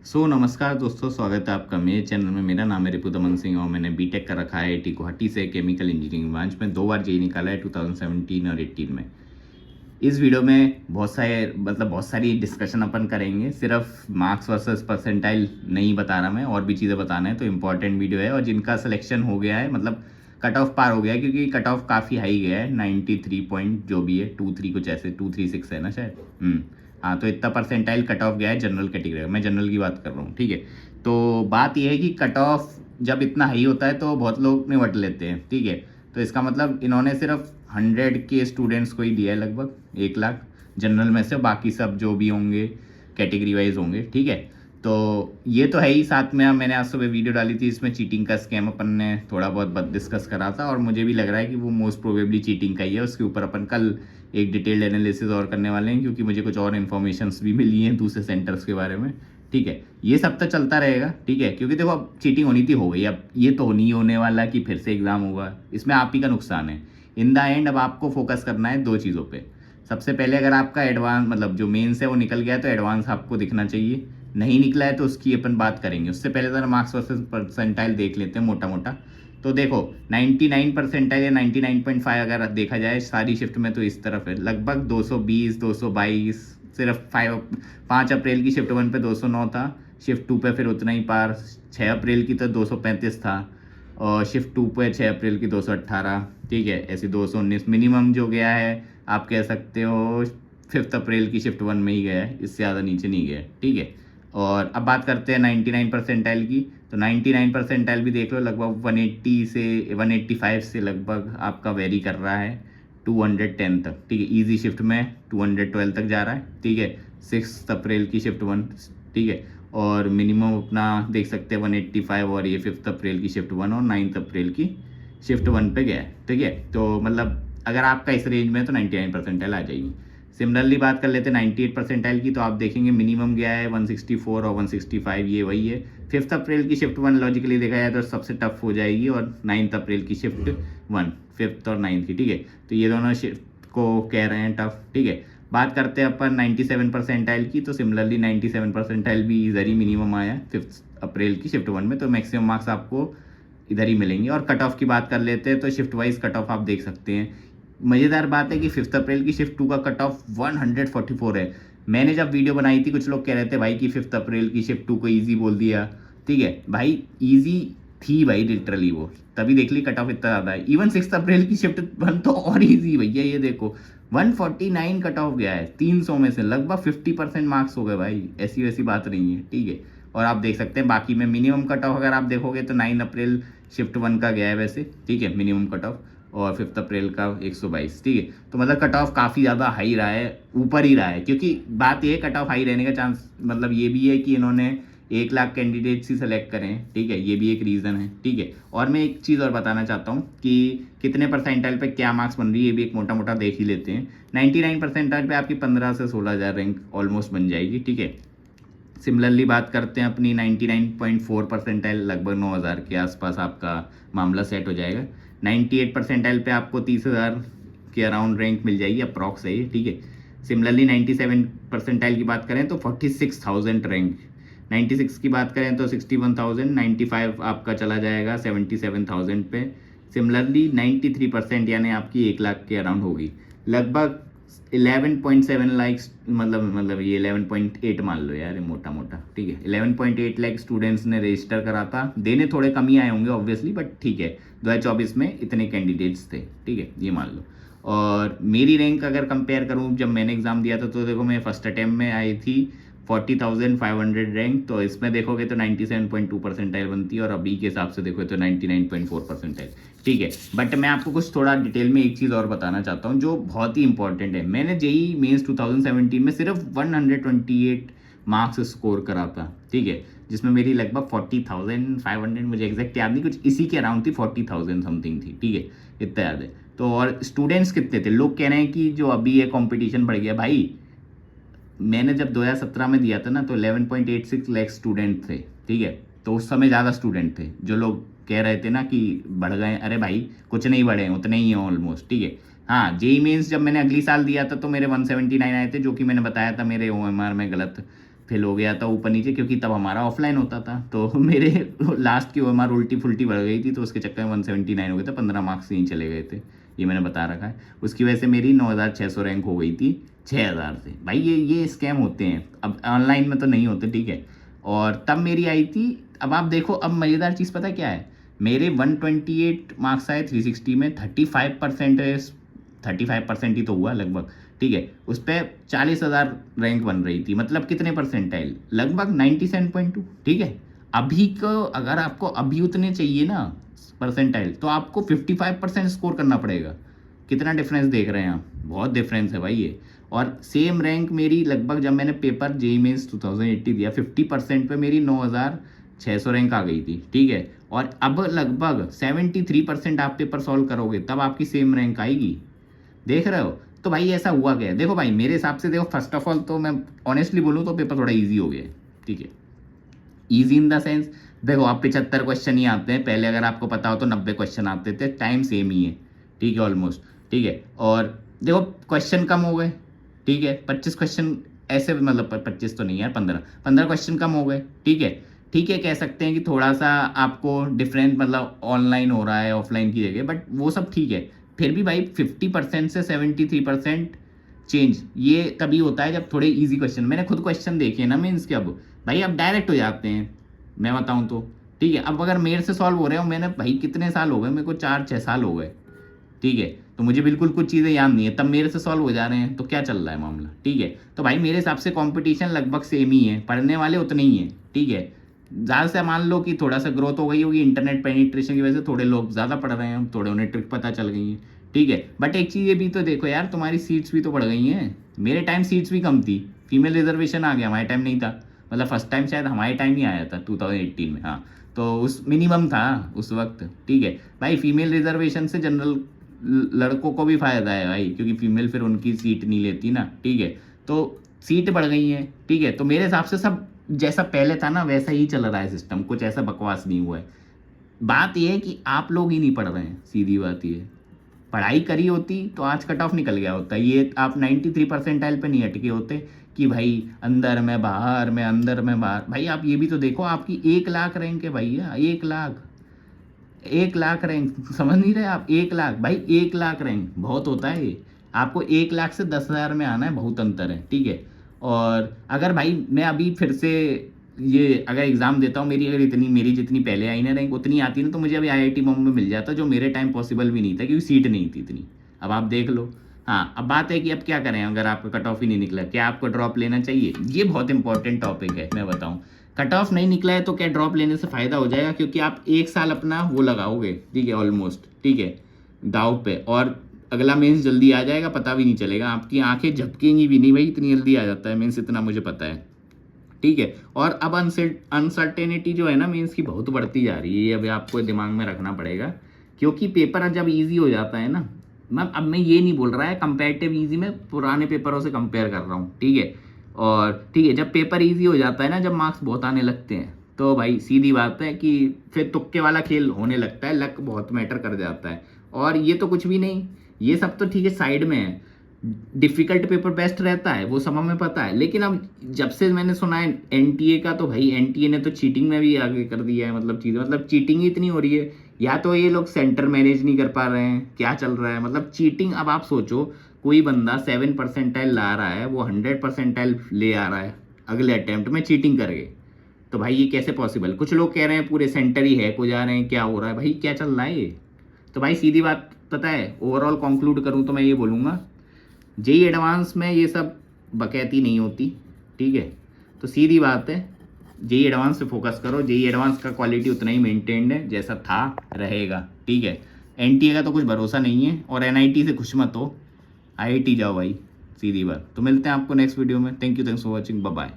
नमस्कार दोस्तों, स्वागत है आपका मेरे चैनल में। मेरा नाम है रिपुदमन सिंह और मैंने बीटेक कर रखा है आईआईटी गुवाहाटी से केमिकल इंजीनियरिंग ब्रांच में। 2 बार जेईई निकाला है 2017 और 18 में। इस वीडियो में बहुत सारी डिस्कशन अपन करेंगे। सिर्फ मार्क्स वर्सेस परसेंटाइल नहीं बता रहा मैं, और भी चीज़ें बताना है, तो इम्पॉर्टेंट वीडियो है। और जिनका सिलेक्शन हो गया है, मतलब कट ऑफ पार हो गया है, क्योंकि कट ऑफ काफ़ी हाई गया है, 93 पॉइंट जो भी है, 23 कुछ ऐसे 236 है ना शायद। हाँ, तो इतना परसेंटाइल कट ऑफ गया है जनरल कैटेगरी। मैं जनरल की बात कर रहा हूँ, ठीक है। तो बात यह है कि कट ऑफ जब इतना हाई होता है तो बहुत लोग निपट लेते हैं, ठीक है। तो इसका मतलब इन्होंने सिर्फ 100 के स्टूडेंट्स को ही दिया है, लगभग 1 लाख जनरल में से। बाकी सब जो भी होंगे कैटेगरी वाइज होंगे, ठीक है। तो ये तो है ही। साथ में मैंने आज सुबह वीडियो डाली थी, इसमें चीटिंग का स्कैम अपन ने थोड़ा बहुत डिस्कस करा था, और मुझे भी लग रहा है कि वो मोस्ट प्रोबेबली चीटिंग का ही है। उसके ऊपर अपन कल एक डिटेल्ड एनालिसिस और करने वाले हैं, क्योंकि मुझे कुछ और इन्फॉर्मेशंस भी मिली हैं दूसरे सेंटर्स के बारे में, ठीक है। ये सब तो चलता रहेगा, ठीक है, क्योंकि देखो अब चीटिंग होनी थी, हो गई। अब ये तो नहीं होने वाला कि फिर से एग्जाम होगा, इसमें आप ही का नुकसान है। इन द एंड अब आपको फोकस करना है 2 चीज़ों पे। सबसे पहले, अगर आपका एडवांस मतलब जो मेंस है वो निकल गया है, तो एडवांस आपको दिखना चाहिए। नहीं निकला है तो उसकी अपन बात करेंगे। उससे पहले ज़रा मार्क्स वर्सेस परसेंटाइल देख लेते हैं मोटा मोटा। तो देखो 99 परसेंटाइल या 99.5 अगर देखा जाए सारी शिफ्ट में, तो इस तरफ है लगभग 220 222। सिर्फ 5 अप्रैल की शिफ्ट 1 पे 209 था, शिफ्ट 2 पे फिर उतना ही पार। 6 अप्रैल की तो 235 था, और शिफ्ट 2 पे 6 अप्रैल की 218, ठीक है। ऐसे 219 मिनिमम जो गया है, आप कह सकते हो 5 अप्रैल की शिफ्ट 1 में ही गया है, इससे ज़्यादा नीचे नहीं गया है, ठीक है। और अब बात करते हैं 99 परसेंटाइल की। तो 99 परसेंटाइल भी देख लो, लगभग 180 से 185 से लगभग आपका वेरी कर रहा है 210 तक, ठीक है। इजी शिफ्ट में 212 तक जा रहा है, ठीक है। 6 अप्रैल की शिफ्ट 1, ठीक है। और मिनिमम अपना देख सकते हैं 185, और ये 5 अप्रैल की शिफ्ट 1 और 9 अप्रैल की शिफ्ट 1 पे गया है, ठीक है। तो मतलब अगर आपका इस रेंज में है तो 99 परसेंटाइल आ जाएगी। सिमिलरली बात कर लेते हैं 98 परसेंटाइल की, तो आप देखेंगे मिनिमम गया है 164 और 165, ये वही है। 5 अप्रैल की शिफ्ट 1 लॉजिकली देखा जाए तो सबसे टफ हो जाएगी, और 9 अप्रैल की शिफ्ट 1, 5th और 9th की, ठीक है। तो ये दोनों शिफ्ट को कह रहे हैं टफ, ठीक है। बात करते हैं अपन 97 परसेंटाइल की। तो सिमिलरली 97 परसेंटाइल भी इधर ही मिनिमम आया 5 अप्रैल की शिफ्ट 1 में, तो मैक्सिमम मार्क्स आपको इधर ही मिलेंगे। और कट ऑफ की बात कर लेते हैं, तो शिफ्ट वाइज कट ऑफ आप देख सकते हैं। मज़ेदार बात है कि 5 अप्रैल की शिफ्ट 2 का कट ऑफ 144 है। मैंने जब वीडियो बनाई थी, कुछ लोग कह रहे थे भाई कि 5 अप्रैल की शिफ्ट 2 को ईजी बोल दिया, ठीक है भाई। ईजी थी भाई, लिटरली वो तभी देख ली कट ऑफ इतना ज़्यादा है। इवन 6 अप्रैल की शिफ्ट 1 तो और ईजी भैया, ये देखो 149 कट ऑफ गया है 300 में से, लगभग 50% मार्क्स हो गए भाई। ऐसी वैसी बात नहीं है, ठीक है। और आप देख सकते हैं बाकी में मिनिमम कट ऑफ अगर आप देखोगे तो 9 अप्रैल शिफ्ट 1 का गया है वैसे, ठीक है, मिनिमम कट ऑफ। और 5 अप्रैल का 122, ठीक है। तो मतलब कट ऑफ काफ़ी ज़्यादा हाई रहा है, ऊपर ही रहा है, क्योंकि बात ये है कट ऑफ हाई रहने का चांस मतलब ये भी है कि इन्होंने 1 लाख कैंडिडेट्स ही सेलेक्ट करें, ठीक है। ये भी एक रीज़न है, ठीक है। और मैं एक चीज़ और बताना चाहता हूँ कि कितने परसेंटाइल पे क्या मार्क्स बन रही है, ये भी एक मोटा मोटा देख ही लेते हैं। 99 परसेंटाइल पे आपकी 15 से 16,000 रैंक ऑलमोस्ट बन जाएगी, ठीक है। सिमिलरली बात करते हैं अपनी 99.4 परसेंटाइल, लगभग 9,000 के आसपास आपका मामला सेट हो जाएगा। 98 परसेंटाइल पे आपको 30,000 के अराउंड रैंक मिल जाएगी, अप्रॉक्स है ये, ठीक है। सिमिलरली 97 परसेंटाइल की बात करें तो 46,000 रैंक। 96 की बात करें तो 61,000। 95 आपका चला जाएगा 77,000 पे। सिमिलरली 93% यानी आपकी 1 लाख के अराउंड होगी, लगभग 11.7 लाख। मतलब ये 11.8 मान लो यार, मोटा मोटा, ठीक है। 11.8 लाख स्टूडेंट्स ने रजिस्टर करा था। देने थोड़े कम ही आए होंगे ऑब्वियसली, बट ठीक है, 2024 में इतने कैंडिडेट्स थे, ठीक है, ये मान लो। और मेरी रैंक अगर कंपेयर करूँ, जब मैंने एग्ज़ाम दिया था तो देखो मैं फर्स्ट अटैम्प्ट में आई थी 40,500 रैंक, तो इसमें देखोगे तो 97.2 परसेंटाइल बनती है, और अभी के हिसाब से देखो तो 99.4 परसेंटाइल, ठीक है। बट मैं आपको कुछ थोड़ा डिटेल में एक चीज़ और बताना चाहता हूँ जो बहुत ही इंपॉर्टेंट है। मैंने जेईई मेंस 2017 में सिर्फ 128 मार्क्स स्कोर करा था, ठीक है, जिसमें मेरी लगभग 40,500, मुझे एग्जैक्ट याद नहीं, कुछ इसी के अराउंड थी, 40,000 समथिंग थी, ठीक है, इतना याद है। तो और स्टूडेंट्स कितने थे, लोग कह रहे हैं कि जो अभी ये कंपटीशन बढ़ गया, भाई मैंने जब 2017 में दिया था ना तो 11.86 लाख स्टूडेंट थे, ठीक है। तो उस समय ज़्यादा स्टूडेंट थे। जो लोग कह रहे थे ना कि बढ़ गए, अरे भाई कुछ नहीं बढ़े, उतने ही हैं ऑलमोस्ट, ठीक है। हाँ, जेईई मेंस जब मैंने अगली साल दिया था तो मेरे 179 आए थे, जो कि मैंने बताया था मेरे ओएमआर में गलत फेल हो गया था ऊपर नीचे, क्योंकि तब हमारा ऑफलाइन होता था। तो मेरे लास्ट की OMR उल्टी फुल्टी बढ़ गई थी, तो उसके चक्कर में 179 हो गए थे, 15 मार्क्स यहीं चले गए थे, ये मैंने बता रखा है। उसकी वजह से मेरी 9600 रैंक हो गई थी 6000 से। भाई ये स्कैम होते हैं, अब ऑनलाइन में तो नहीं होते, ठीक है। और तब मेरी आई थी, अब आप देखो, अब मज़ेदार चीज़ पता क्या है, मेरे 128 मार्क्स आए 360 में, 35% ही तो हुआ लगभग, ठीक है। उस पर 40,000 रैंक बन रही थी, मतलब कितने परसेंटाइल, लगभग 97.2, ठीक है। अभी को अगर आपको अभी उतने चाहिए ना परसेंटाइल, तो आपको 55% स्कोर करना पड़ेगा। कितना डिफरेंस देख रहे हैं आप, बहुत डिफरेंस है भाई ये। और सेम रैंक मेरी लगभग, जब मैंने पेपर जेईई मेंस 2080 दिया, 50% पे मेरी 9600 रैंक आ गई थी, ठीक है। और अब लगभग 73% आप पेपर सॉल्व करोगे तब आपकी सेम रैंक आएगी, देख रहे हो। तो भाई ऐसा हुआ क्या है, देखो भाई मेरे हिसाब से, देखो फर्स्ट ऑफ ऑल तो मैं ऑनेस्टली बोलूँ तो पेपर थोड़ा ईजी हो गया है, ठीक है। ईजी इन द सेंस, देखो आप 75 क्वेश्चन ही आते हैं, पहले अगर आपको पता हो तो 90 क्वेश्चन आते थे, टाइम सेम ही है, ठीक है, ऑलमोस्ट, ठीक है। और देखो क्वेश्चन कम हो गए, ठीक है, 25 क्वेश्चन ऐसे, मतलब 25 तो नहीं यार, 15 क्वेश्चन कम हो गए, ठीक है। ठीक है, कह सकते हैं कि थोड़ा सा आपको डिफरेंट, मतलब ऑनलाइन हो रहा है ऑफलाइन की जगह, बट वो सब ठीक है। फिर भी भाई 50% से 73% चेंज ये तभी होता है जब थोड़े इजी क्वेश्चन, मैंने खुद क्वेश्चन देखे ना मीन्स के, अब भाई अब डायरेक्ट हो जाते हैं, मैं बताऊं तो, ठीक है। अब अगर मेरे से सॉल्व हो रहे हो, मैंने भाई कितने साल हो गए, मेरे को 4-6 साल हो गए, ठीक है। तो मुझे बिल्कुल कुछ चीज़ें याद नहीं है, तब मेरे से सॉल्व हो जा रहे हैं, तो क्या चल रहा है मामला, ठीक है। तो भाई मेरे हिसाब से कंपटीशन लगभग सेम ही है, पढ़ने वाले उतने ही हैं, ठीक है। ज़्यादा से मान लो कि थोड़ा सा ग्रोथ हो गई होगी इंटरनेट पेनिट्रेशन की वजह से, थोड़े लोग ज़्यादा पढ़ रहे हैं, थोड़े उन्हें ट्रिक पता चल गई है, ठीक है। बट एक चीज़ ये भी तो देखो यार, तुम्हारी सीट्स भी तो बढ़ गई हैं। मेरे टाइम सीट्स भी कम थी, फीमेल रिजर्वेशन आ गया, हमारे टाइम नहीं था, मतलब फर्स्ट टाइम शायद हमारे टाइम ही आया था 2018 में, हाँ। तो उस मिनिमम था उस वक्त, ठीक है। भाई फीमेल रिजर्वेशन से जनरल लड़कों को भी फायदा है भाई, क्योंकि फीमेल फिर उनकी सीट नहीं लेती ना, ठीक है। तो सीट बढ़ गई है, ठीक है। तो मेरे हिसाब से सब जैसा पहले था ना वैसा ही चल रहा है सिस्टम, कुछ ऐसा बकवास नहीं हुआ है। बात यह है कि आप लोग ही नहीं पढ़ रहे हैं, सीधी बात ये। पढ़ाई करी होती तो आज कट ऑफ निकल गया होता, ये आप 93 परसेंटाइल पे नहीं अटके होते कि भाई अंदर में बाहर में, अंदर में बाहर। भाई आप ये भी तो देखो, आपकी 1 लाख रैंक है भैया, 1 लाख रैंक, समझ नहीं रहे आप, 1 लाख भाई, 1 लाख रैंक बहुत होता है ये। आपको 1 लाख से 10,000 में आना है, बहुत अंतर है, ठीक है। और अगर भाई मैं अभी फिर से ये अगर एग्ज़ाम देता हूँ, मेरी अगर इतनी, मेरी जितनी पहले आई ना रैंक उतनी आती ना, तो मुझे अभी IIT बॉम्बे में मिल जाता, जो मेरे टाइम पॉसिबल भी नहीं था, क्योंकि सीट नहीं थी इतनी। अब आप देख लो। हाँ, अब बात है कि अब क्या करें, अगर आपका कट ऑफ ही नहीं निकला, क्या आपको ड्रॉप लेना चाहिए, ये बहुत इंपॉर्टेंट टॉपिक है, मैं बताऊँ। कट ऑफ नहीं निकला है तो क्या ड्रॉप लेने से फ़ायदा हो जाएगा, क्योंकि आप 1 साल अपना वो लगाओगे, ठीक है, ऑलमोस्ट, ठीक है, दाव पे, और अगला मेंस जल्दी आ जाएगा, पता भी नहीं चलेगा, आपकी आंखें झपकेंगी भी नहीं भाई, इतनी जल्दी आ जाता है मेंस, इतना मुझे पता है, ठीक है। और अब अनसर्टेनिटी जो है ना मीन्स की बहुत बढ़ती जा रही है, ये अभी आपको दिमाग में रखना पड़ेगा, क्योंकि पेपर जब इजी हो जाता है ना, मैं ये नहीं बोल रहा है कंपेरेटिव इजी, में पुराने पेपरों से कंपेयर कर रहा हूँ, ठीक है। और ठीक है, जब पेपर इजी हो जाता है ना, जब मार्क्स बहुत आने लगते हैं, तो भाई सीधी बात है कि फिर तुक्के वाला खेल होने लगता है, लक बहुत मैटर कर जाता है। और ये तो कुछ भी नहीं, ये सब तो ठीक है साइड में है, डिफ़िकल्ट पेपर बेस्ट रहता है, वो सब हमें पता है। लेकिन अब जब से मैंने सुना है NTA का, तो भाई NTA ने तो चीटिंग में भी आगे कर दिया है, मतलब चीज़ें, मतलब चीटिंग ही इतनी हो रही है, या तो ये लोग सेंटर मैनेज नहीं कर पा रहे हैं, क्या चल रहा है, मतलब चीटिंग। अब आप सोचो, कोई बंदा 7 परसेंटाइल ला रहा है, वो 100 परसेंटाइल ले आ रहा है अगले अटैम्प्ट में चीटिंग करके, तो भाई ये कैसे पॉसिबल। कुछ लोग कह रहे हैं पूरे सेंटर ही हैक हो जा रहे हैं, क्या हो रहा है भाई, क्या चल रहा है ये। तो भाई सीधी बात पता है, ओवरऑल कंक्लूड करूँ तो मैं ये बोलूँगा, जेईई एडवांस में ये सब बकैती नहीं होती, ठीक है। तो सीधी बात है, जेईई एडवांस पे फोकस करो, जेईई एडवांस का क्वालिटी उतना ही मेंटेन्ड है जैसा था रहेगा, ठीक है। NTA का तो कुछ भरोसा नहीं है, और NIT से खुश मत हो, IIT जाओ भाई, सीधी बात। तो मिलते हैं आपको नेक्स्ट वीडियो में, thank you, thanks for watching, bye bye.